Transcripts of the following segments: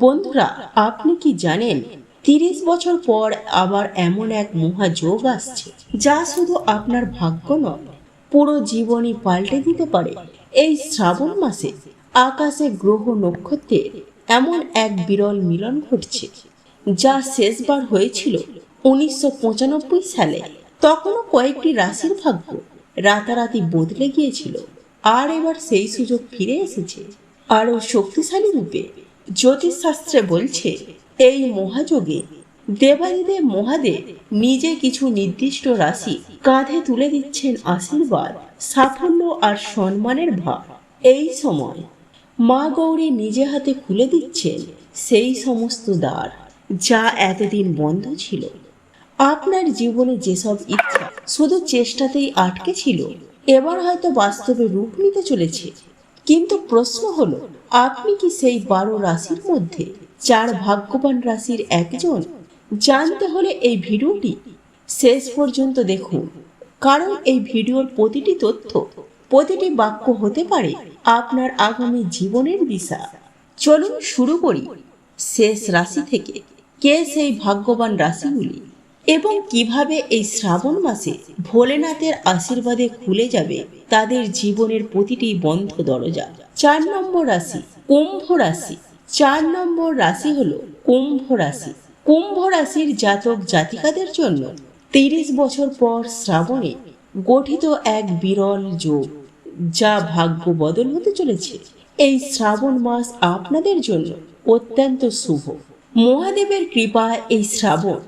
বন্ধুরা, আপনি কি জানেন ৩০ বছর পর আবার এমন এক মহাযোগ আসছে যা শুধু আপনার ভাগ্য নয়, পুরো জীবনই পাল্টে দিতে পারে। এই শ্রাবণ মাসে আকাশে গ্রহ নক্ষত্রের এমন এক বিরল মিলন ঘটছে, যা শেষবার হয়েছিল ১৯৯৫ সালে। তখনও কয়েকটি রাশির ভাগ্য রাতারাতি বদলে গিয়েছিল, আর এবার সেই সুযোগ ফিরে এসেছে আরও শক্তিশালী রূপে। জ্যোতিষশাস্ত্রে বলছে, এই মহাযোগে দেবাদিদেব মহাদেব নিজে কিছু নির্দিষ্ট রাশি কাঁধে তুলে দিচ্ছেন আশীর্বাদ, সাফল্য আর সম্মানের ভার। এই সময় মা গৌরী নিজে হাতে খুলে দিচ্ছেন সেই সমস্ত দ্বার যা এতদিন বন্ধ ছিল। আপনার জীবনে যেসব ইচ্ছা শুধু চেষ্টাতেই আটকে ছিল, এবার হয়তো বাস্তবে রূপ নিতে চলেছে। কিন্তু প্রশ্ন হলো, আপনি কি সেই ১২ রাশির মধ্যে ৪ ভাগ্যবান রাশির একজন? জানতে হলে এই ভিডিওটি শেষ পর্যন্ত দেখুন, কারণ এই ভিডিওর প্রতিটি তথ্য, প্রতিটি বাক্য হতে পারে আপনার আগামী জীবনের দিশা। চলুন শুরু করি শেষ রাশি থেকে। কে সেই ভাগ্যবান রাশিগুলি এবং কিভাবে এই শ্রাবণ মাসে ভোলেনাথের আশীর্বাদে খুলে যাবে তাদের জীবনের প্রতিটি বন্ধ দরজা। ৪ নম্বর রাশি, কুম্ভ রাশি। ৪ নম্বর রাশি হলো কুম্ভ রাশি। কুম্ভ রাশির জাতক জাতিকাদের জন্য ৩০ বছর পর শ্রাবণে গঠিত এক বিরল যোগ, যা ভাগ্য বদল হতে চলেছে। এই শ্রাবণ মাস আপনাদের জন্য অত্যন্ত শুভ। মহাদেবের কৃপায় এই শ্রাবণ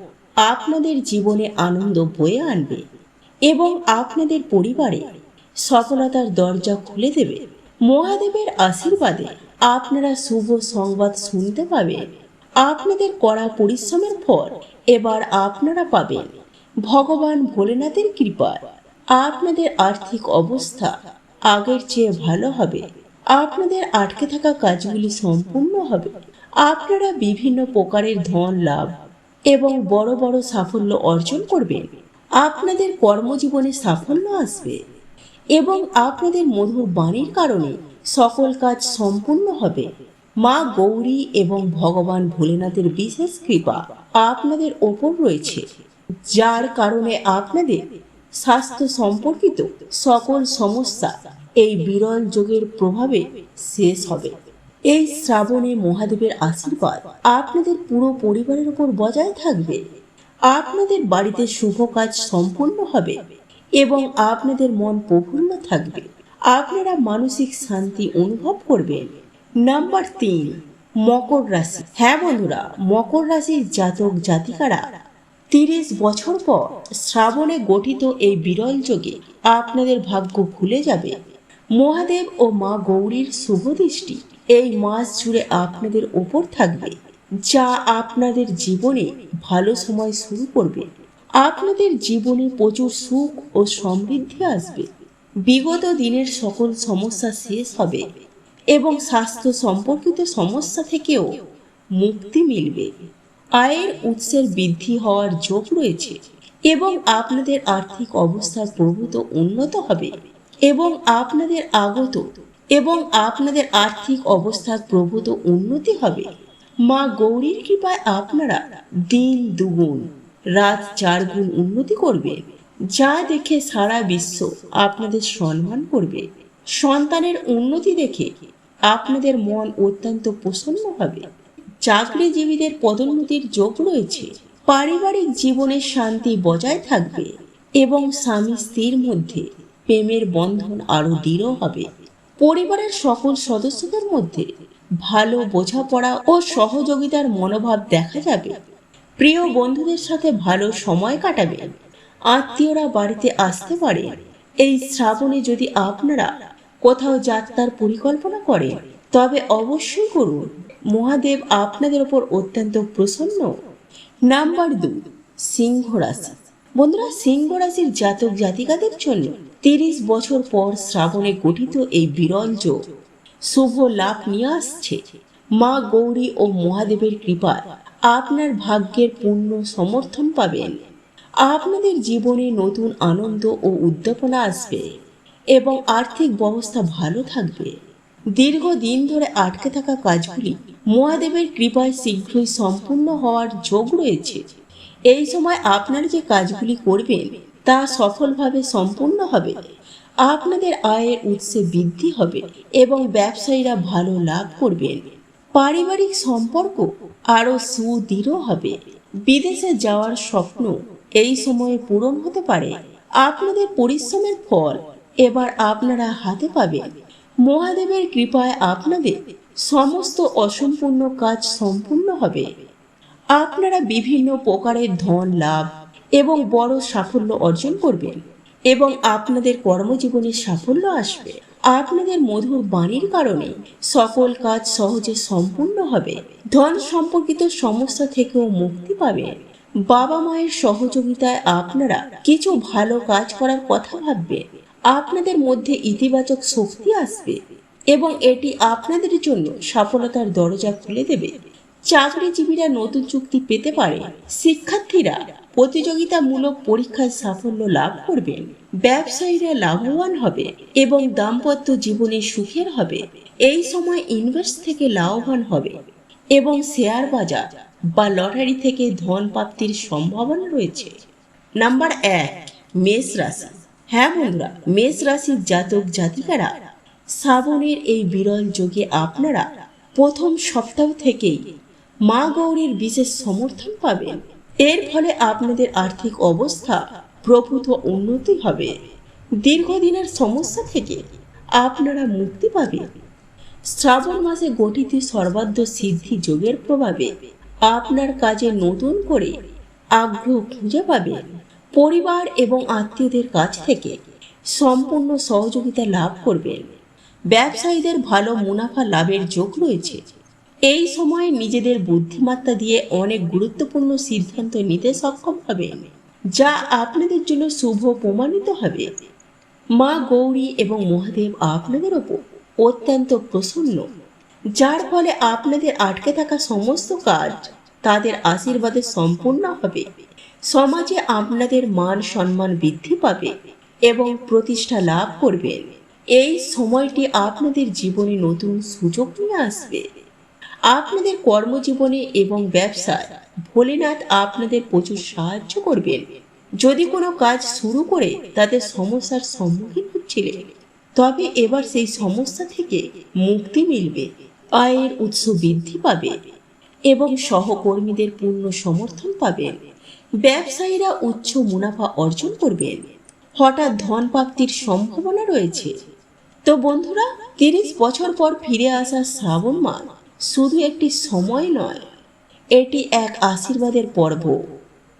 আপনাদের জীবনে আনন্দ বয়ে আনবে এবং আপনাদের পরিবারে সফলতার দরজা খুলে দেবে। মহাদেবের আশীর্বাদে আপনারা শুভ সংবাদ শুনতে পাবেন। আপনাদের কড়া পরিশ্রমের ফল এবার আপনারা পাবেন। ভগবান ভোলেনাথের কৃপায় আপনাদের আর্থিক অবস্থা আগের চেয়ে ভালো হবে। আপনাদের আটকে থাকা কাজগুলি সম্পূর্ণ হবে। আপনারা বিভিন্ন প্রকারের ধন লাভ এবং বড় বড় সাফল্য অর্জন করবেন। আপনাদের কর্মজীবনে সাফল্য আসবে এবং আপনাদের মধুর বাণীর কারণে সকল কাজ সম্পূর্ণ হবে। মা গৌরী এবং ভগবান ভোলেনাথের বিশেষ কৃপা আপনাদের ওপর রয়েছে, যার কারণে আপনাদের স্বাস্থ্য সম্পর্কিত সকল সমস্যা এই বিরল যোগের প্রভাবে শেষ হবে। এই শ্রাবণে মহাদেবের আশীর্বাদ আপনাদের পুরো পরিবারের উপর বজায় থাকবে। আপনাদের বাড়িতে শুভ কাজ সম্পূর্ণ হবে এবং আপনাদের মন প্রফুল্ল থাকবে। আপনারা মানসিক শান্তি অনুভব করবেন। নাম্বার ৩, মকর রাশি। হ্যাঁ বন্ধুরা, মকর রাশির জাতক জাতিকারা ৩০ বছর পর শ্রাবণে গঠিত এই বিরল যোগে আপনাদের ভাগ্য খুলে যাবে। মহাদেব ও মা গৌরীর শুভ দৃষ্টি এই মাস জুড়ে আপনাদের ওপর থাকবে, যা আপনাদের জীবনে ভালো সময় শুরু করবে। আপনাদের জীবনে প্রচুর সুখ ও সমৃদ্ধি আসবে। বিগত দিনের সকল সমস্যা শেষ হবে এবং স্বাস্থ্য সম্পর্কিত সমস্যা থেকেও মুক্তি মিলবে। আয়ের উৎসের বৃদ্ধি হওয়ার যোগ রয়েছে এবং আপনাদের আর্থিক অবস্থা প্রভূত উন্নত হবে এবং আপনাদের আর্থিক অবস্থার প্রভূত উন্নতি হবে। মা গৌরীর কৃপায় আপনারা দিন দুগুণ রাত ৪ গুণ উন্নতি করবে, যা দেখে সারা বিশ্ব আপনাদের সম্মান করবে। সন্তানের উন্নতি দেখে আপনাদের মন অত্যন্ত প্রসন্ন হবে। চাকরিজীবীদের পদোন্নতির যোগ রয়েছে। পারিবারিক জীবনে শান্তি বজায় থাকবে এবং স্বামী স্ত্রীর মধ্যে প্রেমের বন্ধন আরো দৃঢ় হবে। পরিবারের সকল সদস্যদের মধ্যে ভালো বোঝাপড়া ও সহযোগিতার মনোভাব দেখা যাবে। প্রিয় বন্ধুদের সাথে ভালো সময় কাটাবেন। আত্মীয়রা বাড়িতে আসতে পারে। এই শ্রাবণে যদি আপনারা কোথাও যাত্রার পরিকল্পনা করেন, তবে অবশ্যই করুন। মহাদেব আপনাদের ওপর অত্যন্ত প্রসন্ন। নাম্বার ২, সিংহ রাশি। বন্ধুরা, সিংহ রাশির জাতক জাতিকাদের জন্য ৩০ বছর পর শ্রাবণে গঠিত এই বিরল যোগ শুভ লাভ নিয়ে আসছে। মা গৌরী ও মহাদেবের কৃপায় আপনার ভাগ্যের পূর্ণ সমর্থন পাবেন। আপনাদের জীবনে নতুন আনন্দ ও উদ্দীপনা আসবে এবং আর্থিক ব্যবস্থা ভালো থাকবে। দীর্ঘদিন ধরে আটকে থাকা কাজগুলি মহাদেবের কৃপায় শীঘ্রই সম্পূর্ণ হওয়ার যোগ রয়েছে। এই সময় আপনারা যে কাজগুলি করবেন তা সফলভাবে সম্পূর্ণ হবে। আপনাদের আয়ের উৎসে বৃদ্ধি হবে এবং ব্যবসায়ীরা ভালো লাভ করবেন। পারিবারিক সম্পর্ক আরও সুদৃঢ় হবে। বিদেশে যাওয়ার স্বপ্ন এই সময়ে পূরণ হতে পারে। আপনাদের পরিশ্রমের ফল এবার আপনারা হাতে পাবেন। মহাদেবের কৃপায় আপনাদের সমস্ত অসম্পূর্ণ কাজ সম্পূর্ণ হবে। আপনারা বিভিন্ন প্রকারের ধন লাভ এবং বড় সাফল্য অর্জন করবেন এবং আপনাদের কর্মজীবনে সাফল্য আসবে। আপনাদের মধুর বাণীর কারণে সকল কাজ সহজে সম্পূর্ণ হবে। ধন সম্পর্কিত সমস্যা থেকেও মুক্তি পাবেন। বাবা মায়ের সহযোগিতায় আপনারা কিছু ভালো কাজ করার কথা ভাববেন। আপনাদের মধ্যে ইতিবাচক শক্তি আসবে এবং এটি আপনাদের জন্য সফলতার দরজা খুলে দেবে। চাকরিজীবীরা নতুন চুক্তি পেতে পারে। শিক্ষার্থীরা প্রতিযোগিতামূলক পরীক্ষায় সাফল্য লাভ করবেন। ব্যবসায়ীরা লাভবান হবে এবং দাম্পত্য জীবনে সুখের হবে। এই সময় ইনভেস্ট থেকে লাভবান হবে এবং শেয়ার বাজার বা লটারি থেকে ধন প্রাপ্তির সম্ভাবনা রয়েছে। নাম্বার 1, মেষ রাশি। হ্যাঁ বন্ধুরা, মেষ রাশির জাতক জাতিকারা শ্রাবণের এই বিরল যোগে আপনারা প্রথম সপ্তাহ থেকেই মা গৌরীর বিশেষ সমর্থন পাবেন। এর ফলে আপনাদের আর্থিক অবস্থা প্রভূত উন্নতি হবে। দীর্ঘদিনের সমস্যা থেকে আপনারা মুক্তি পাবেন। শ্রাবণ মাসে গঠিত সর্বাধ্য সিদ্ধি যোগের প্রভাবে আপনার কাজে নতুন করে আগ্রহ খুঁজে পাবেন। পরিবার এবং আত্মীয়দের কাছ থেকে সম্পূর্ণ সহযোগিতা লাভ করবেন। ব্যবসায়ীদের ভালো মুনাফা লাভের যোগ রয়েছে। এই সময়ে নিজেদের বুদ্ধিমত্তা দিয়ে অনেক গুরুত্বপূর্ণ সিদ্ধান্ত নিতে সক্ষম হবেন, যা আপনাদের জন্য শুভ প্রমাণিত হবে। মা গৌরী এবং মহাদেব আপনাদের ওপর অত্যন্ত প্রসন্ন, যার ফলে আপনাদের আটকে থাকা সমস্ত কাজ তাদের আশীর্বাদে সম্পূর্ণ হবে। সমাজে আপনাদের মান সম্মান বৃদ্ধি পাবে এবং প্রতিষ্ঠা লাভ করবেন। এই সময়টি আপনাদের জীবনে নতুন সুযোগ নিয়ে আসবে। আপনাদের কর্মজীবনে এবং ব্যবসায় ভোলেনাথ আপনাদের প্রচুর সাহায্য করবেন। যদি কোনো কাজ শুরু করে তাতে সমস্যার সম্মুখীন হচ্ছিলেন, তবে এবার সেই সমস্যা থেকে মুক্তি মিলবে। আয়ের উৎস বৃদ্ধি পাবে এবং সহকর্মীদের পূর্ণ সমর্থন পাবেন। ব্যবসায়ীরা উচ্চ মুনাফা অর্জন করবেন। হঠাৎ ধন প্রাপ্তির সম্ভাবনা রয়েছে। তো বন্ধুরা, 30 বছর পর ফিরে আসা শ্রাবণ মাস শুধু একটি সময় নয়, এটি এক আশীর্বাদের পর্ব।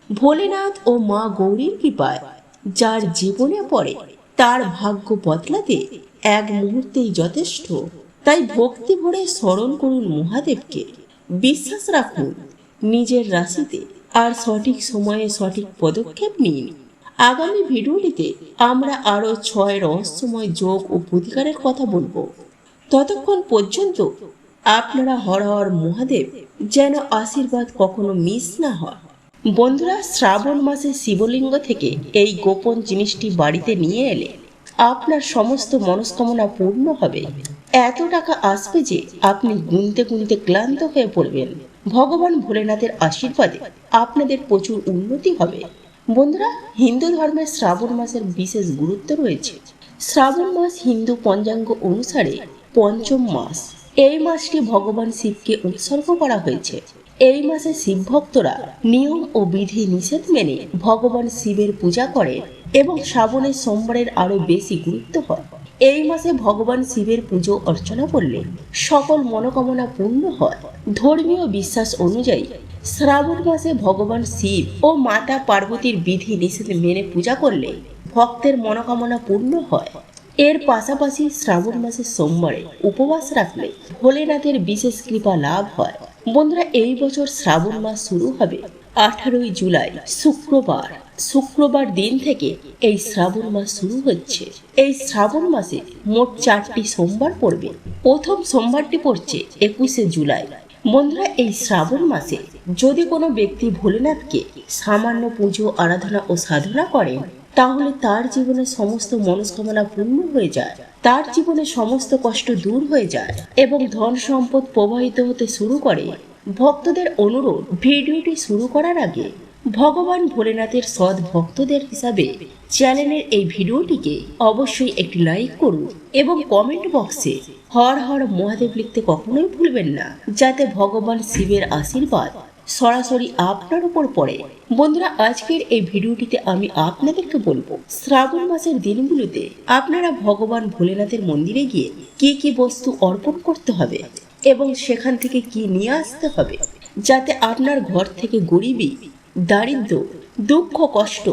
ভোলেনাথ ও মা গৌরীর কৃপায় যার জীবনে পড়ে তার ভাগ্য বদলাতে এক মুহূর্তেই যথেষ্ট। তাই ভক্তি ভরে স্মরণ করুন মহাদেবকে, বিশ্বাস রাখুন নিজের রাশিতে আর সঠিক সময়ে সঠিক পদক্ষেপ নিন। আগামী ভিডিওটিতে আমরা আরও 6 রহস্যময় যোগ ও প্রতিকারের কথা বলবো। ততক্ষণ পর্যন্ত আপনারা হর হর মহাদেব যেন আশীর্বাদ কখনো মিস না হয়। বন্ধুরা, শ্রাবণ মাসে শিবলিঙ্গ থেকে এই গোপন জিনিসটি বাড়িতে নিয়ে এলে আপনার সমস্ত মনস্কামনা পূর্ণ হবে। এত টাকা আসবে যে আপনি গুনতে গুনতে ক্লান্ত হয়ে পড়বেন। ভগবান ভোলেনাথের আশীর্বাদে আপনাদের প্রচুর উন্নতি হবে। বন্ধুরা, হিন্দু ধর্মের শ্রাবণ মাসের বিশেষ গুরুত্ব রয়েছে। শ্রাবণ মাস হিন্দু পঞ্চাঙ্গ অনুসারে পঞ্চম মাস। এই মাসটি ভগবান শিবকে উৎসর্গ করা হয়েছে। এই মাসে শিব ভক্তরা নিয়ম ও বিধি নিষেধ মেনে ভগবান শিবের পূজা করেন এবং শ্রাবণের সোমবারের আরো বেশি গুরুত্ব হয়। এই মাসে ভগবান শিবের পুজো অর্চনা করলে সকল মনোকামনা পূর্ণ হয়। ধর্মীয় বিশ্বাস অনুযায়ী শ্রাবণ মাসে ভগবান শিব ও মাতা পার্বতীর বিধি নিষেধ মেনে পূজা করলে ভক্তের মনোকামনা পূর্ণ হয়। এর পাশাপাশি শ্রাবণ মাসের সোমবারে উপবাস রাখলে ভোলেনাথের বিশেষ কৃপা লাভ হয়। বন্ধুরা, এই বছর শ্রাবণ মাস শুরু হবে 18 জুলাই শুক্রবার দিন থেকে এই শ্রাবণ মাস শুরু হচ্ছে। এই শ্রাবণ মাসে মোট 4টি সোমবার পড়বে। প্রথম সোমবারটি পড়ছে 21 জুলাই। বন্ধুরা, এই শ্রাবণ মাসে যদি কোনো ব্যক্তি ভোলেনাথকে সামান্য পুজো আরাধনা ও সাধনা করেন, তাহলে তার জীবনে সমস্ত মনস্কামনা পূর্ণ হয়ে যায়, তার জীবনে সমস্ত কষ্ট দূর হয়ে যায় এবং ধন সম্পদ প্রবাহিত হতে শুরু করে। ভক্তদের অনুরোধ, ভিডিওটি শুরু করার আগে ভগবান ভোলেনাথের সৎ ভক্তদের হিসাবে চ্যানেলের এই ভিডিওটিকে অবশ্যই একটি লাইক করুন এবং কমেন্ট বক্সে হর হর মহাদেব লিখতে কখনোই ভুলবেন না, যাতে ভগবান শিবের আশীর্বাদ সরাসরি আপনার উপর পড়ে। বন্ধুরা, আজকের এই ভিডিওটিতে আমি আপনাদেরকে বলবো শ্রাবণ মাসের দিনগুলোতে আপনারা ভগবান ভোলেনাথের মন্দিরে গিয়ে কি কি বস্তু অর্পণ করতে হবে এবং সেখান থেকে কি নিয়ে আসতে হবে, যাতে আপনার ঘর থেকে গরিবী, দারিদ্র, দুঃখ, কষ্ট,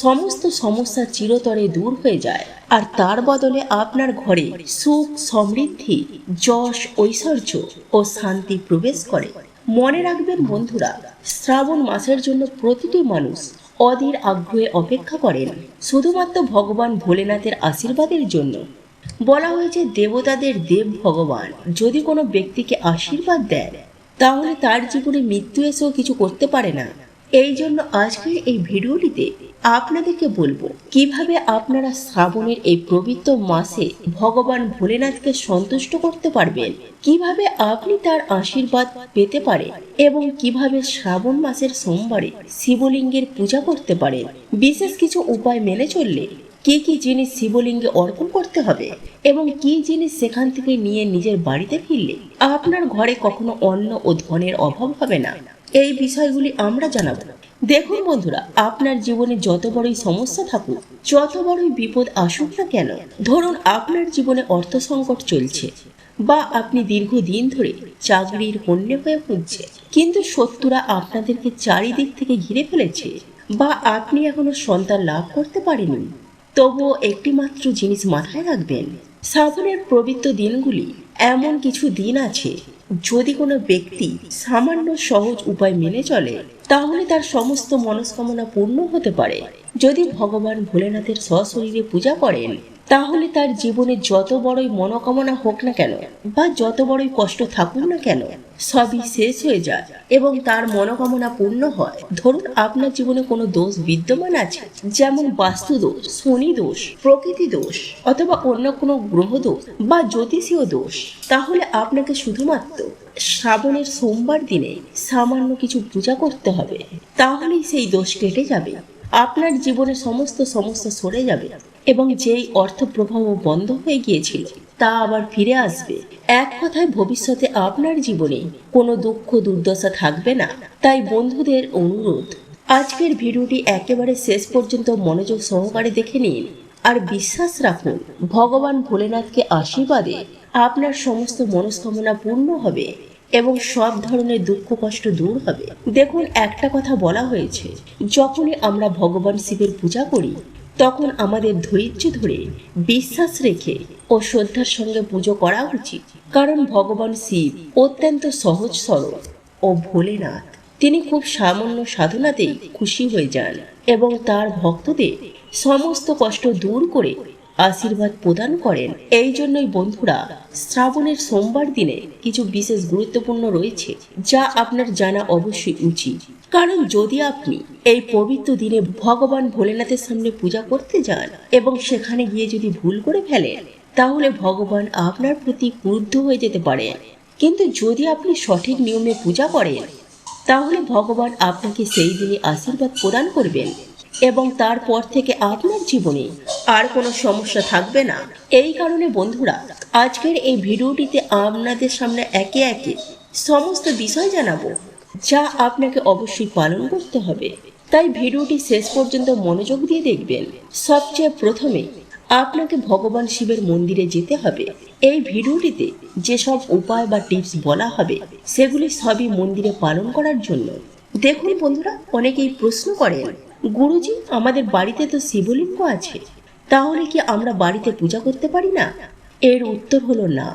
সমস্ত সমস্যা চিরতরে দূর হয়ে যায় আর তার বদলে আপনার ঘরে সুখ, সমৃদ্ধি, যশ, ঐশ্বর্য ও শান্তি প্রবেশ করে। মনে রাখবেন বন্ধুরা, শ্রাবণ মাসের জন্য প্রতিটি মানুষ অধীর আগ্রহে অপেক্ষা করেন শুধুমাত্র ভগবান ভোলেনাথের আশীর্বাদের জন্য। বলা হয়েছে দেবতাদের দেব ভগবান যদি কোনো ব্যক্তিকে আশীর্বাদ দেন তাহলে তার জীবনে মৃত্যু এসেও কিছু করতে পারে না। এই জন্য আজকের এই ভিডিওটিতে আপনাদেরকে বলবো কিভাবে আপনারা শ্রাবণের এই পবিত্র মাসে ভগবান ভোলেনাথকে সন্তুষ্ট করতে পারবেন, কিভাবে আপনি তার আশীর্বাদ পেতে পারেন এবং কিভাবে শ্রাবণ মাসের সোমবারে শিবলিঙ্গের পূজা করতে পারেন। বিশেষ কিছু উপায় মেনে চললে কি কি জিনিস শিবলিঙ্গে অর্পণ করতে হবে এবং কি জিনিস সেখান থেকে নিয়ে নিজের বাড়িতে ফিরলে আপনার ঘরে কখনো অন্ন ও ধনের অভাব হবে না, এই বিষয়গুলি আমরা জানাবো। দেখুন বন্ধুরা, আপনার জীবনে যত বড়ই সমস্যা থাকুক, যত বড়ই বিপদ আসুক না কেন, ধরুন আপনার জীবনে অর্থ সংকট চলছে বা আপনি দীর্ঘদিন ধরে চাকরির হন্যে হয়ে খুঁজছে কিন্তু শত্রুরা আপনাদেরকে চারিদিক থেকে ঘিরে ফেলেছে, বা আপনি এখনো সন্তান লাভ করতে পারেনি, তবুও একটি মাত্র জিনিস মাথায় রাখবেন, শ্রাবণের পবিত্র দিনগুলি এমন কিছু দিন আছে যদি কোনো ব্যক্তি সামান্য সহজ উপায় মেনে চলে তাহলে তার সমস্ত মনস্কামনা পূর্ণ হতে পারে। যদি ভগবান ভোলেনাথের সশরীরে পূজা করেন তাহলে তার জীবনে যত বড়ই মনোকামনা হোক না কেন বা যত বড়ই কষ্ট থাকুক না কেন সবই শেষ হয়ে যায় এবং তার মনোকামনা পূর্ণ হয়। ধরুন আপনার জীবনে কোনো দোষ বিদ্যমান আছে, যেমন বাস্তু দোষ, শনি দোষ, প্রকৃতি দোষ অথবা অন্য কোনো গ্রহ দোষ বা জ্যোতিষীয় দোষ, তাহলে আপনাকে শুধুমাত্র শ্রাবণের সোমবার দিনে সামান্য কিছু পূজা করতে হবে, তাহলেই সেই দোষ কেটে যাবে, আপনার জীবনে সমস্ত সমস্যা সরে যাবে এবং যেই অর্থ প্রবাহ বন্ধ হয়ে গিয়েছিল তা আবার ফিরে আসবে। এক কথায় ভবিষ্যতে আপনার জীবনে কোনো দুঃখ দুর্দশা থাকবে না। তাই বন্ধুদের অনুরোধ, আজকের ভিডিওটি একেবারে শেষ পর্যন্ত মনোযোগ সহকারে দেখে নিন আর বিশ্বাস রাখুন ভগবান ভোলেনাথকে আশীর্বাদে আপনার সমস্ত মনস্কামনা পূর্ণ হবে এবং সব ধরনের দুঃখ কষ্ট দূর হবে। দেখুন, একটা কথা বলা হয়েছে, যখনই আমরা ভগবান শিবের পূজা করি তখন আমাদের ধৈর্য ধরে বিশ্বাস রেখে ও শ্রদ্ধার সঙ্গে পুজো করা উচিত, কারণ ভগবান শিব অত্যন্ত সহজ সরল ও ভোলেনাথ, তিনি খুব সামান্য সাধনাতেই খুশি হয়ে যান এবং তার ভক্তদের সমস্ত কষ্ট দূর করে আশীর্বাদ প্রদান করেন। এই জন্যই বন্ধুরা, শ্রাবণের সোমবার দিনে কিছু বিশেষ গুরুত্বপূর্ণ রয়েছে যা আপনার জানা অবশ্যই উচিত, কারণ যদি আপনি এই পবিত্র দিনে ভগবান ভোলেনাথের সামনে পূজা করতে যান এবং সেখানে গিয়ে যদি ভুল করে ফেলেন তাহলে ভগবান আপনার প্রতি ক্রুদ্ধ হয়ে যেতে পারেন, কিন্তু যদি আপনি সঠিক নিয়মে পূজা করেন তাহলে ভগবান আপনাকে সেই দিনে আশীর্বাদ প্রদান করবেন এবং তারপর থেকে আপনার জীবনে আর কোনো সমস্যা থাকবে না। এই কারণে বন্ধুরা, আজকের এই ভিডিওটিতে আপনাদের সামনে একে একে সমস্ত বিষয় জানাবো যা আপনাকে অবশ্যই পালন করতে হবে, তাই ভিডিওটি শেষ পর্যন্ত মনোযোগ দিয়ে দেখবেন। সবচেয়ে প্রথমে আপনাকে ভগবান শিবের মন্দিরে যেতে হবে। এই ভিডিওটিতে যেসব উপায় বা টিপস বলা হবে সেগুলি সবই মন্দিরে পালন করার জন্য। দেখুন বন্ধুরা, অনেকেই প্রশ্ন করেন, গুরুজি আমাদের বাড়িতে তো শিবলিঙ্গ আছে, তাহলে কি আমরা বাড়িতে পূজা করতে পারি না? এর উত্তর হলো না,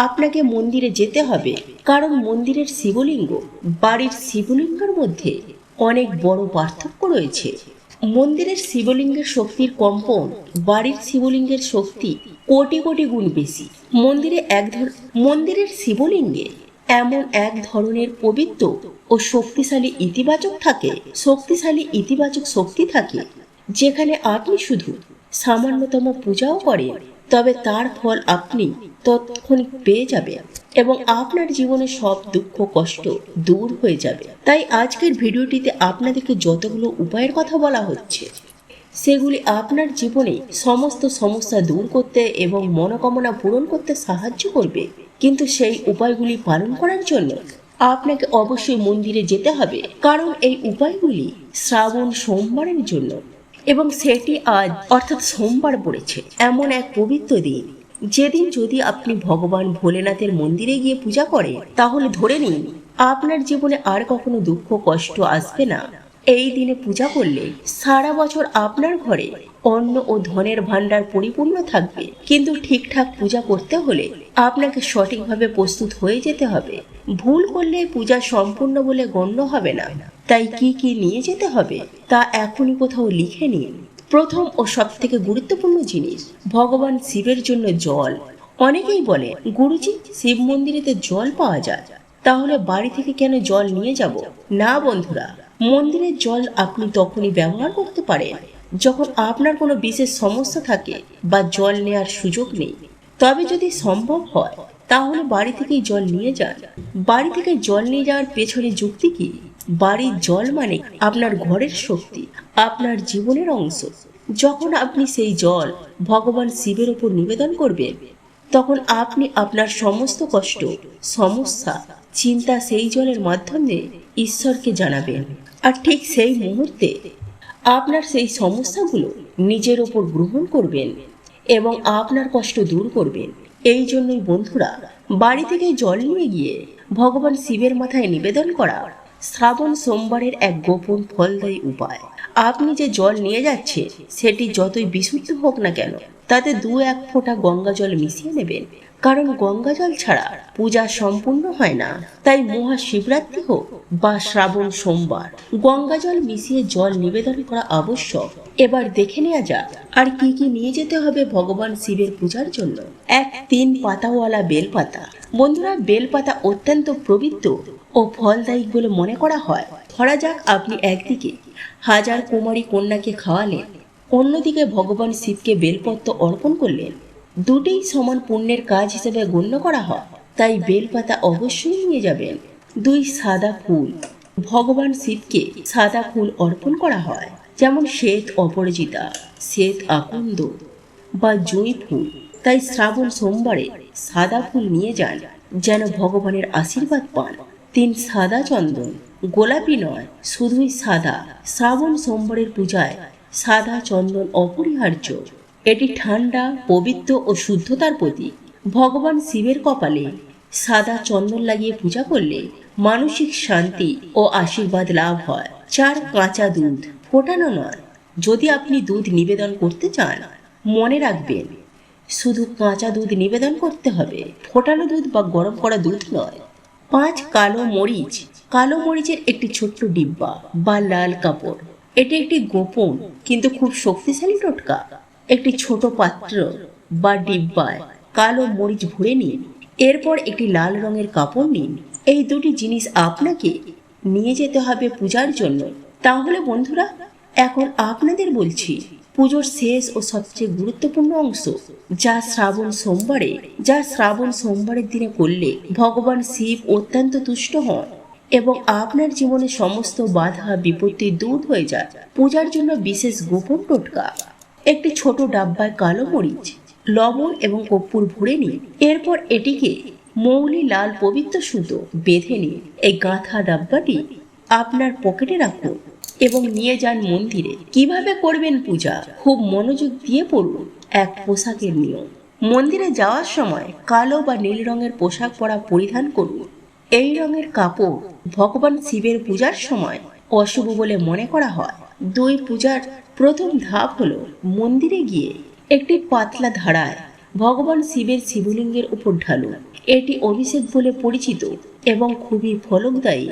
আপনাকে মন্দিরে যেতে হবে, কারণ মন্দিরের শিবলিঙ্গ বাড়ির শিবলিঙ্গের মধ্যে অনেক বড় পার্থক্য রয়েছে। মন্দিরের শিবলিঙ্গের শক্তির কম্পন বাড়ির শিবলিঙ্গের শক্তি কোটি কোটি গুণ বেশি। মন্দিরের শিবলিঙ্গে এমন এক ধরনের পবিত্র ও শক্তিশালী ইতিবাচক শক্তি থাকে যেখানে আপনি শুধু সামান্যতম পূজাও করেন, তবে তার ফল আপনি তৎক্ষণিক পেয়ে যাবেন এবং আপনার জীবনের সব দুঃখ কষ্ট দূর হয়ে যাবে। তাই আজকের ভিডিওটিতে আপনাদেরকে যতগুলো উপায়ের কথা বলা হচ্ছে, সেগুলি আপনার জীবনে সমস্ত সমস্যা দূর করতে এবং মনোকামনা পূরণ করতে সাহায্য করবে। কিন্তু সেই উপায়গুলি পালন করার জন্য আপনাকে অবশ্যই মন্দিরে যেতে হবে, কারণ এই উপায়গুলি শ্রাবণ সোমবারের জন্য, এবং সেটি আজ অর্থাৎ সোমবার পড়েছে, এমন এক পবিত্র দিন যেদিন যদি আপনি ভগবান ভোলেনাথের মন্দিরে গিয়ে পূজা করেন, তাহলে ধরে নিন আপনার জীবনে আর কখনো দুঃখ কষ্ট আসবে না। এই দিনে পূজা করলে সারা বছর আপনার ঘরে অন্ন ও ধনের ভাণ্ডার পরিপূর্ণ থাকবে। কিন্তু ঠিকঠাক পূজা করতে হলে আপনাকে সঠিকভাবে প্রস্তুত হয়ে যেতে হবে। ভুল করলে পূজা সম্পূর্ণ বলে গণ্য হবে না। তাই কি কি নিয়ে যেতে হবে তা এখনই কোথাও লিখে নিন। প্রথম ও সব থেকে গুরুত্বপূর্ণ জিনিস, ভগবান শিবের জন্য জল। অনেকেই বলে, গুরুজি শিব মন্দিরেতে জল পাওয়া যায়, তাহলে বাড়ি থেকে কেন জল নিয়ে যাব? না বন্ধুরা, মন্দিরের জল আপনি তখনই ব্যবহার করতে পারেন যখন আপনার কোনো বিশেষ সমস্যা থাকে বা জল নেওয়ার সুযোগ নেই। তবে যদি সম্ভব হয় তাহলে বাড়ি থেকেই জল নিয়ে যান। বাড়ি থেকে জল নিয়ে যাওয়ার পেছনে যুক্তি কি? বাড়ির জল মানে আপনার ঘরের শক্তি, আপনার জীবনের অংশ। যখন আপনি সেই জল ভগবান শিবের উপর নিবেদন করবেন, তখন আপনি আপনার সমস্ত কষ্ট, সমস্যা, চিন্তা সেই জলের মাধ্যমে ঈশ্বরকে জানাবেন। আর ঠিক সেই মুহূর্তে আপনার সেই সমস্যাগুলো নিজের ওপর গ্রহণ করবেন এবং আপনার কষ্ট দূর করবেন। এই জন্যই বন্ধুরা, বাড়ি থেকে জল নিয়ে গিয়ে ভগবান শিবের মাথায় নিবেদন করা শ্রাবণ সোমবারের এক গোপন ফলদায়ী উপায়। আপনি যে জল নিয়ে যাচ্ছেন সেটি যতই বিশুদ্ধ হোক না কেন, তাতে 2-1 ফোঁটা গঙ্গা জল মিশিয়ে নেবেন, কারণ গঙ্গা জল ছাড়া পূজা সম্পূর্ণ হয় না। তাই মহাশিবরাত্রি হোক বা শ্রাবণ সোমবার, গঙ্গা জল মিশিয়ে জল নিবেদন করা আবশ্যক। এবার দেখে নেওয়া যাক আর কি কি নিয়ে যেতে হবে ভগবান শিবের পূজার জন্য। 3 পাতাওয়ালা বেলপাতা। বন্ধুরা, বেলপাতা অত্যন্ত পবিত্র ও ফলদায়ী বলে মনে করা হয়। ধরা যাক আপনি একদিকে 1000 কুমারী কন্যাকে খাওয়ালেন, অন্যদিকে ভগবান শিবকে বেলপত্র অর্পণ করলেন। দুটেই সমান পুণ্যের কাজ হিসেবে গণ্য করা হয়, তাই বেলপাতা অবশ্যই নিয়ে যাবেন। 2 সাদা ফুল। ভগবান শিবকে সাদা ফুল অর্পণ করা হয়, যেমন শ্বেত অপরাজিতা, শ্বেত আকন্দ বা জুঁই ফুল। তাই শ্রাবণ সোমবারে সাদা ফুল নিয়ে যান, যেন ভগবানের আশীর্বাদ পান। 3 সাদা চন্দন। গোলাপি নয়, শুধুই সাদা। শ্রাবণ সোমবারের পূজায় সাদা চন্দন অপরিহার্য। এটি ঠান্ডা, পবিত্র ও শুদ্ধতার প্রতীক। ভগবান শিবের কপালে সাদা চন্দন লাগিয়ে পূজা করলে মানসিক শান্তি ও আশীর্বাদ লাভ হয়। 4 কাঁচা দুধ। ফোটানো নয়। যদি আপনি দুধ নিবেদন করতে চান, মনে রাখবেন শুধু কাঁচা দুধ নিবেদন করতে হবে, ফোটানো দুধ বা গরম করা দুধ নয়। 5 কালো মরিচ। কালো মরিচের একটি ছোট্ট ডিব্বা বা লাল কাপড়। এটি একটি গোপন কিন্তু খুব শক্তিশালী টোটকা। একটি ছোট পাত্র বা ডিব্বায় কালো মরিচ ভরে নিন, এরপর একটি লাল রঙের কাপড় নিন। এই দুটি জিনিস আপনাকে নিয়ে যেতে হবে পূজার জন্য। তাহলে বন্ধুরা, এখন আপনাদের বলছি পুজোর শেষ ও সবচেয়ে গুরুত্বপূর্ণ অংশ, যা শ্রাবণ সোমবারের দিনে করলে ভগবান শিব অত্যন্ত তুষ্ট হন এবং আপনার জীবনের সমস্ত বাধা বিপত্তি দূর হয়ে যায়। পূজার জন্য বিশেষ গোপন টোটকা। একটি ছোট ডাব্বায় কালো মরিচ, লবণ এবং কর্পূর ভরে নিন। এরপর এটিকে মৌলি লাল পবিত্র সুতো বেঁধে নিন। এই গাঁথা ডাব্বাটি আপনার পকেটে রাখুন এবং নিয়ে যান মন্দিরে। কিভাবে করবেন পূজা? খুব মনোযোগ দিয়ে পড়ুন। 1 পোশাকের নিয়ম। মন্দিরে যাওয়ার সময় কালো বা নীল রঙের পোশাক পরিধান করুন। এই রঙের কাপড় ভগবান শিবের পূজার সময় অশুভ বলে মনে করা হয়। 2 পূজার প্রথম ধাপ হলো মন্দিরে গিয়ে একটি পাতলা ধারায় ভগবান শিবের শিবলিঙ্গের উপর ঢালুন। এটি অভিষেক বলে পরিচিত এবং খুবই ফলদায়ী।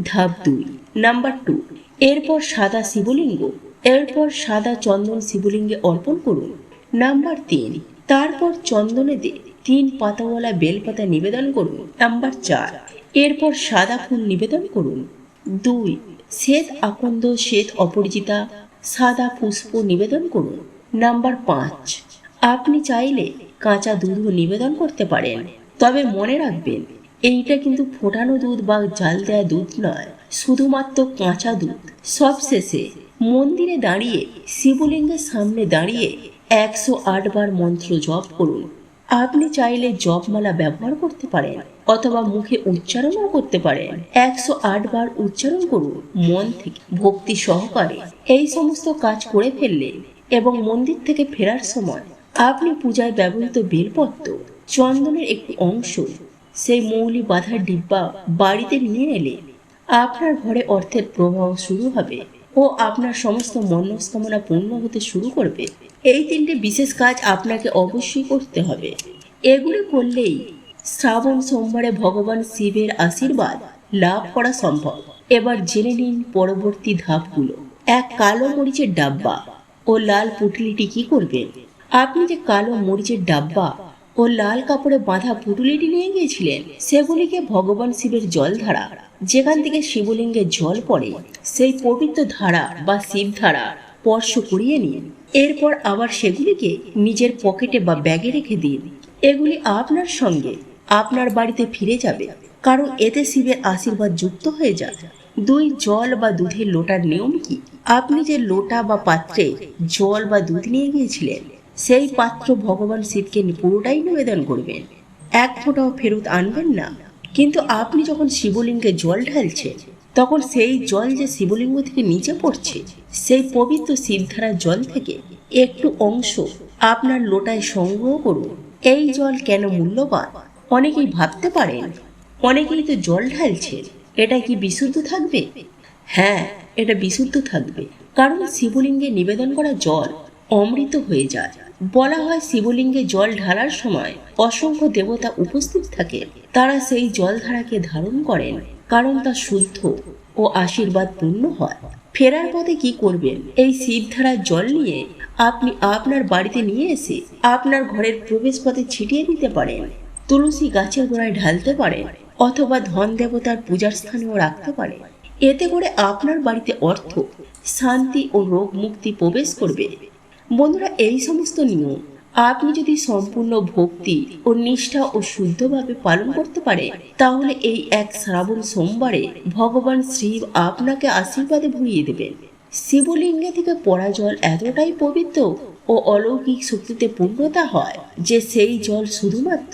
ধাপ 2, নাম্বার 2। এরপর সাদা চন্দন শিবলিঙ্গে অর্পণ করুন। নাম্বার 3। তারপর চন্দনে 3 পাতাওয়ালা বেলপাতা নিবেদন করুন। নাম্বার 4। এরপর সাদা ফুল নিবেদন করুন। 2 শ্বেত আকন্দ, শ্বেত অপরাজিতা সাদা পুষ্প নিবেদন করুন। নাম্বার 5, আপনি চাইলে কাঁচা দুধও নিবেদন করতে পারেন, তবে মনে রাখবেন এইটা কিন্তু ফোটানো দুধ বা জাল দেওয়া দুধ নয়, শুধুমাত্র কাঁচা দুধ। সবশেষে মন্দিরে দাঁড়িয়ে শিবলিঙ্গের সামনে দাঁড়িয়ে 108 বার মন্ত্র জপ করুন। আপনি চাইলে জপমালা ব্যবহার করতে পারেন অথবা মুখে উচ্চারণও করতে পারেন। 108 বার উচ্চারণ করুন মন থেকে ভক্তি সহকারে। এই সমস্ত কাজ করে ফেললে এবং মন্দির থেকে ফেরার সময় আপনি পূজায় ব্যবহৃত বেলপত্র, চন্দনের একটি অংশ, সেই মৌলি বাঁধার ডিব্বা বাড়িতে নিয়ে এলে আপনার ঘরে অর্থের প্রবাহ শুরু হবে ও আপনার সমস্ত মনস্কামনা পূর্ণ হতে শুরু করবে। এই 3টে বিশেষ কাজ আপনাকে অবশ্যই করতে হবে। এগুলি করলেই শ্রাবণ সোমবারে ভগবান শিবের আশীর্বাদ লাভ করা সম্ভব। এবার জেনে নিন পরবর্তী ধাপগুলো। 1, কালো মরিচের ডাব্বা ও লাল পুঁটুলিটি কি করবেন? আপনি যে কালো মরিচের ডাব্বা ও লাল কাপড়ে বাঁধা পুঁটুলিটি নিয়ে গিয়েছিলেন, সেগুলিকে ভগবান শিবের জল ধারা, যেখান থেকে শিবলিঙ্গে জল পড়ে, সেই পবিত্র ধারা বা শিব ধারা স্পর্শ করিয়ে নিন। এরপর আবার সেগুলিকে নিজের পকেটে বা ব্যাগে রেখে দিন। এগুলি আপনার সঙ্গে আপনার বাড়িতে ফিরে যাবে, কারণ এতে শিবের আশীর্বাদ যুক্ত হয়ে যায়। 2, জল বা দুধের লোটার নিয়ম কি? আপনি যে লোটা বা পাত্রে জল বা দুধ নিয়ে গিয়েছিলেন, সেই পাত্র ভগবান শিবকে পুরোটাই নিবেদন করবেন, 1 ফোঁটাও ফেরত আনবেন না। কিন্তু আপনি যখন শিবলিঙ্গে জল ঢালছেন, তখন সেই জল যে শিবলিঙ্গ থেকে নিচে পড়ছে, সেই পবিত্র শিবধারার জল থেকে একটু অংশ আপনার লোটায় সংগ্রহ করুন। এই জল কেন মূল্যবান? অনেকেই ভাবতে পারেন, অনেকেই তো জল ঢালছেন, এটা কি বিশুদ্ধ থাকবে? হ্যাঁ, এটা বিশুদ্ধ থাকবে, কারণ শিবলিঙ্গে নিবেদন করা জল অমৃত হয়ে যায়। বলা হয় শিবলিঙ্গে জল ঢালার সময় অসংখ্য দেবতা উপস্থিত থাকে, তারা সেই জলধারাকে ধারণ করেন, কারণ তা শুদ্ধ ও আশীর্বাদ পূর্ণ হয়। ফেরার পথে কি করবেন? এই শিবধারার জল নিয়ে আপনি আপনার বাড়িতে নিয়ে এসে আপনার ঘরের প্রবেশ পথে ছিটিয়ে দিতে পারেন, তুলসী গাছের গোড়ায় ঢালতে পারেন, অথবা ধন দেবতার পূজার স্থানেও রাখতে পারেন। এতে করে আপনার বাড়িতে অর্থ, শান্তি ও রোগ মুক্তি প্রবেশ করবে। বন্ধুরা, এই সমস্ত নিয়ম আপনি যদি সম্পূর্ণ ভক্তি ও নিষ্ঠা ও শুদ্ধভাবে পালন করতে পারেন, তাহলে এই 1 শ্রাবণ সোমবারে ভগবান শিব আপনাকে আশীর্বাদে ভরিয়ে দেবেন। শিবলিঙ্গে থেকে পড়া জল এতটাই পবিত্র ও অলৌকিক শক্তিতে পূর্ণতা হয় যে সেই জল শুধুমাত্র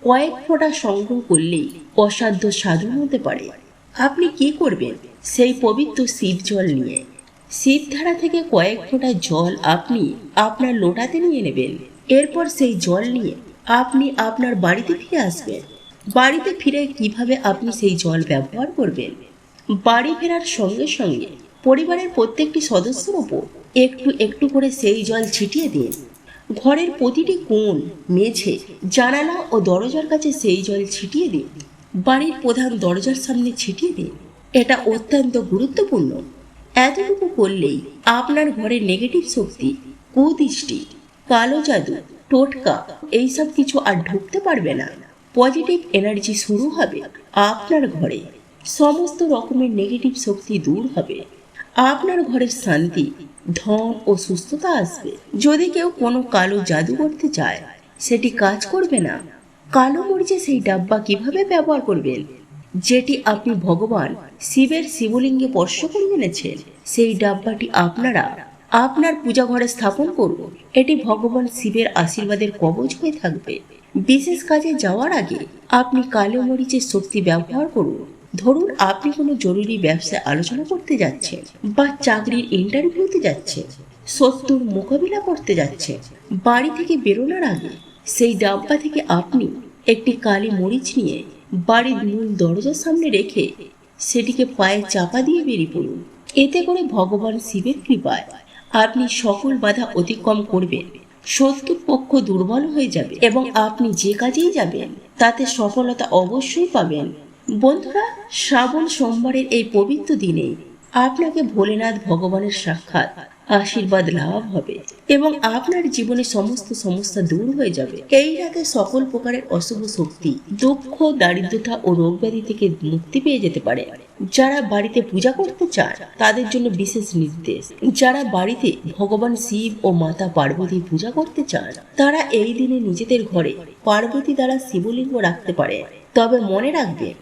কয়েক ফোঁটা সংগ্রহ করলেই অসাধ্য সাধন হতে পারে। আপনি কি করবেন সেই পবিত্র শিব জল নিয়ে? শিবধারা থেকে কয়েক ফোঁটা জল আপনি আপনার লোটাতে নিয়ে নেবেন। এরপর সেই জল নিয়ে আপনি আপনার বাড়িতে ফিরে আসবেন। বাড়িতে ফিরে কিভাবে আপনি সেই জল ব্যবহার করবেন? বাড়ি ফেরার সঙ্গে সঙ্গে পরিবারের প্রত্যেকটি সদস্যের উপর একটু একটু করে সেই জল ছিটিয়ে দিন। ঘরের প্রতিটি কোণ, মেঝে, জানালা ও দরজার কাছে সেই জল ছিটিয়ে দিন। বাড়ির প্রধান দরজার সামনে ছিটিয়ে দিন। এটা অত্যন্ত গুরুত্বপূর্ণ। এতটুকু করলেই আপনার ঘরে নেগেটিভ শক্তি, কুদৃষ্টি, কালো জাদু, টোটকা এইসব কিছু আর ঢুকতে পারবে না। পজিটিভ এনার্জি শুরু হবে আপনার ঘরে। সমস্ত রকমের নেগেটিভ শক্তি দূর হবে। আপনার ঘরের শান্তি, ধন ও সুস্থতা আসবে। যদি কেউ কোনো কালো জাদু করতে চায়, সেটি কাজ করবে না। কালো মরিচে সেই ডাব্বা কিভাবে ব্যবহার করবেন? যেটি আপনি ভগবান শিবের শিবলিঙ্গে স্পর্শ করে এনেছেন, সেই ডাব্বাটি আপনারা আপনার পূজা ঘরে স্থাপন করুন। এটি ভগবান শিবের আশীর্বাদের কবচ হয়ে থাকবে। বিশেষ কাজে যাওয়ার আগে আপনি কালো মরিচের শক্তি ব্যবহার করুন। ধরুন আপনি কোনো জরুরি ব্যবসায় আলোচনা করতে যাচ্ছেন, বা চাকরির ইন্টারভিউতে যাচ্ছেন, শত্রুর মোকাবিলা করতে যাচ্ছেন। বাড়ি থেকে বেরোনোর আগে সেই ডাব্বা থেকে আপনি একটি কালি মরিচ নিয়ে বাড়ির মূল দরজার সামনে রেখে সেটিকে পায়ে চাপা দিয়ে বেরিয়ে পড়ুন। এতে করে ভগবান শিবের কৃপায় আপনি সকল বাধা অতিক্রম করবেন। শত্রুর পক্ষ দুর্বল হয়ে যাবে এবং আপনি যে কাজেই যাবেন তাতে সফলতা অবশ্যই পাবেন। বন্ধুরা, শ্রাবণ সোমবারের এই পবিত্র দিনে আপনাকে ভোলেনাথ ভগবানের সাক্ষাৎ আশীর্বাদ লাভ হবে এবং আপনার জীবনে সমস্ত সমস্যা দূর হয়ে যাবে। এই রাতে সকল প্রকারের অশুভ শক্তি, দুঃখ, দারিদ্রতা ও রোগ ব্যাধি থেকে মুক্তি পেয়ে যেতে পারে। যারা বাড়িতে পূজা করতে চান তাদের জন্য বিশেষ নির্দেশ। যারা বাড়িতে ভগবান শিব ও মাতা পার্বতী পূজা করতে চান তারা এই দিনে নিজেদের ঘরে পার্বতী দ্বারা শিবলিঙ্গ রাখতে পারে। তবে মনে রাখবেন,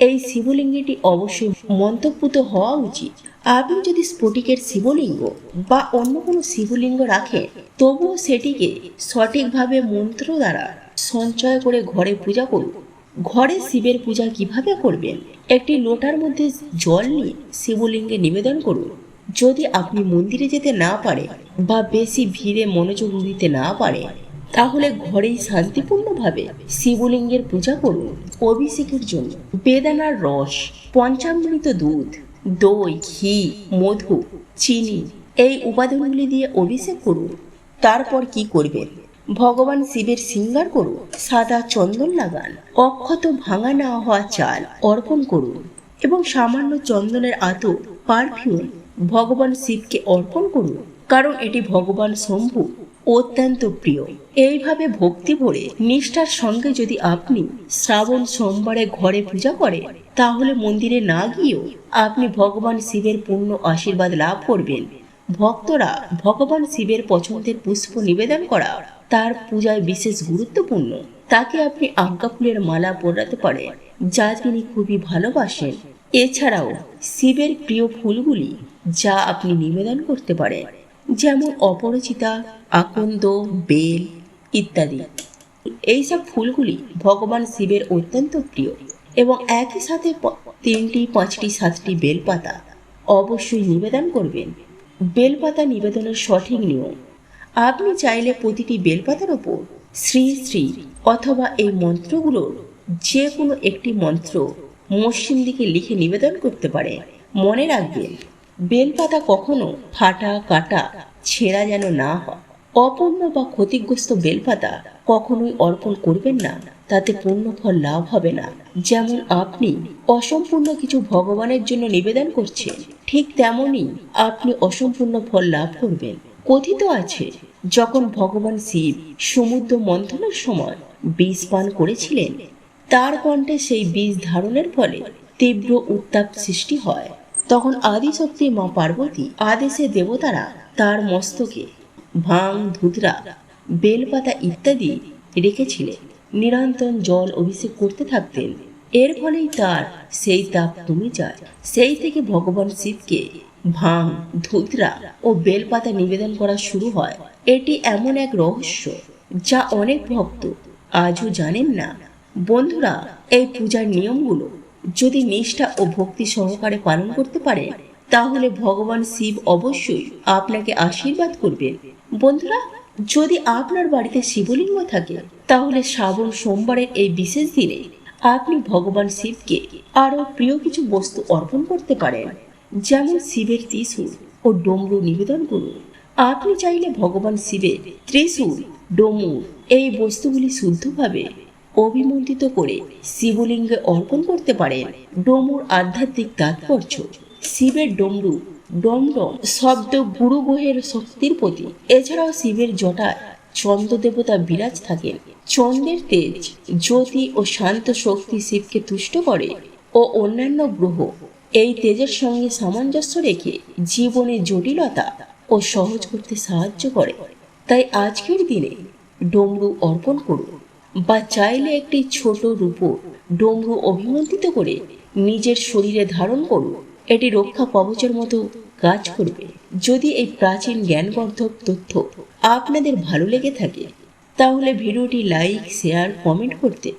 এই শিবলিঙ্গটি অবশ্যই মন্ত্রপুত হওয়া উচিত। আপনি যদি স্ফটিকের শিবলিঙ্গ বা অন্য কোনো শিবলিঙ্গ রাখেন তবুও সেটিকে সঠিকভাবে মন্ত্র দ্বারা সঞ্চয় করে ঘরে পূজা করুন। ঘরে শিবের পূজা কিভাবে করবেন? একটি লোটার মধ্যে জল নিয়ে শিবলিঙ্গে নিবেদন করুন। যদি আপনি মন্দিরে যেতে না পারেন বা বেশি ভিড়ে মনোযোগ দিতে না পারেন তাহলে ঘরেই শান্তিপূর্ণভাবে শিবলিঙ্গের পূজা করুন। অভিষেকের জন্য বেদানার রস, পঞ্চামৃত দুধ, দই, ঘি, মধু, চিনি এই উপাদানগুলি দিয়ে অভিষেক করুন। তারপর কি করবেন? ভগবান শিবের শৃঙ্গার করুন, সাদা চন্দন লাগান, অক্ষত ভাঙা না হওয়া চাল অর্পণ করুন এবং সামান্য চন্দনের আতর, পারফিউম ভগবান শিবকে অর্পণ করুন, কারণ এটি ভগবান শম্ভু অত্যন্ত প্রিয়। এইভাবে ভক্তি ভরে নিষ্ঠার সঙ্গে যদি আপনি শ্রাবণ সোমবারে ঘরে পূজা করেন তাহলে মন্দিরে না গিয়েও আপনি ভগবান শিবের পূর্ণ আশীর্বাদ লাভ করবেন। ভক্তরা ভগবান শিবের পছন্দের পুষ্প নিবেদন করা তার পূজায় বিশেষ গুরুত্বপূর্ণ। তাকে আপনি আজ্ঞা ফুলের মালা পরাতে পারেন যা তিনি খুবই ভালোবাসেন। এছাড়াও শিবের প্রিয় ফুলগুলি যা আপনি নিবেদন করতে পারেন যেমন অপরাজিতা, আকন্দ, বেল ইত্যাদি। এইসব ফুলগুলি ভগবান শিবের অত্যন্ত প্রিয় এবং একই সাথে 3টি, 5টি, 7টি বেলপাতা অবশ্যই নিবেদন করবেন। বেলপাতা নিবেদনের সঠিক নিয়ম: আপনি চাইলে প্রতিটি বেলপাতার ওপর শ্রী শ্রী অথবা এই মন্ত্রগুলোর যে কোনো একটি মন্ত্র মসৃণ দিকে লিখে নিবেদন করতে পারেন। মনে রাখবেন, বেলপাতা কখনো ফাটা, কাটা, ছেঁড়া যেন না হয়। অপূর্ণ বা ক্ষতিগ্রস্ত বেলপাতা কখনোই অর্পণ করবেন না, তাতে পূর্ণ ফল লাভ হবে না। যেমন আপনি অসম্পূর্ণ কিছু ভগবানের জন্য নিবেদন করছেন, ঠিক তেমনি আপনি অসম্পূর্ণ ফল লাভ করবেন। কথিত আছে, যখন ভগবান শিব সমুদ্র মন্থনের সময় বিষ পান করেছিলেন, তার কণ্ঠে সেই বিষ ধারণের ফলে তীব্র উত্তাপ সৃষ্টি হয়। তখন আদিশক্তি মা পার্বতী আদেশে দেবতারা তার মস্তকে ভাং, ধুতরা, বেলপাতা ইত্যাদি রেখেছিলেন। নিরন্তর জল অভিষেক করতে থাকতেন। এর ফলেই তার সেই তাপ কমে যায়। সেই থেকে ভগবান শিবকে ভাং, ধুতরা ও বেলপাতা নিবেদন করা শুরু হয়। এটি এমন এক রহস্য যা অনেক ভক্ত আজও জানেন না। বন্ধুরা, এই পূজার নিয়মগুলো যদি নিষ্ঠা ও ভক্তি সহকারে পালন করতে পারেন তাহলে ভগবান শিব অবশ্যই আপনাকে আশীর্বাদ করবেন। বন্ধুরা, যদি আপনার বাড়িতে শিবলিঙ্গ থাকে তাহলে শ্রাবণ সোমবারের এই বিশেষ দিনে আপনি ভগবান শিবকে আরো প্রিয় কিছু বস্তু অর্পণ করতে পারেন, যেমন শিবের ত্রিশূল ও ডমরু নিবেদন করুন। আপনি চাইলে ভগবান শিবের ত্রিশূল, ডমরু এই বস্তুগুলি শুদ্ধভাবে অভিমন্ত্রিত করে শিবলিঙ্গে অর্পণ করতে পারেন। ডমরুর আধ্যাত্মিক তাৎপর্য: শিবের ডমরু ডমডম শব্দ গুরু গ্রহের শক্তির প্রতীক। এছাড়াও শিবের জটায় চন্দ্র দেবতা বিরাজ থাকেন। চন্দ্রের তেজ, জ্যোতি ও শান্ত শক্তি শিবকে তুষ্ট করে ও অন্যান্য গ্রহ এই তেজের সঙ্গে সামঞ্জস্য রেখে জীবনে জটিলতা ও সহজ করতে সাহায্য করে। তাই আজকের দিনে ডমরু অর্পণ করুন বা চাইলে একটি ছোট রূপো ডমরু অভিমন্ত্রিত করে নিজের শরীরে ধারণ করুন। এটি রক্ষা কবচের মতো কাজ করবে। যদি এই প্রাচীন জ্ঞানবর্ধক তথ্য আপনাদের ভালো লেগে থাকে তাহলে ভিডিওটি লাইক, শেয়ার, কমেন্ট করতে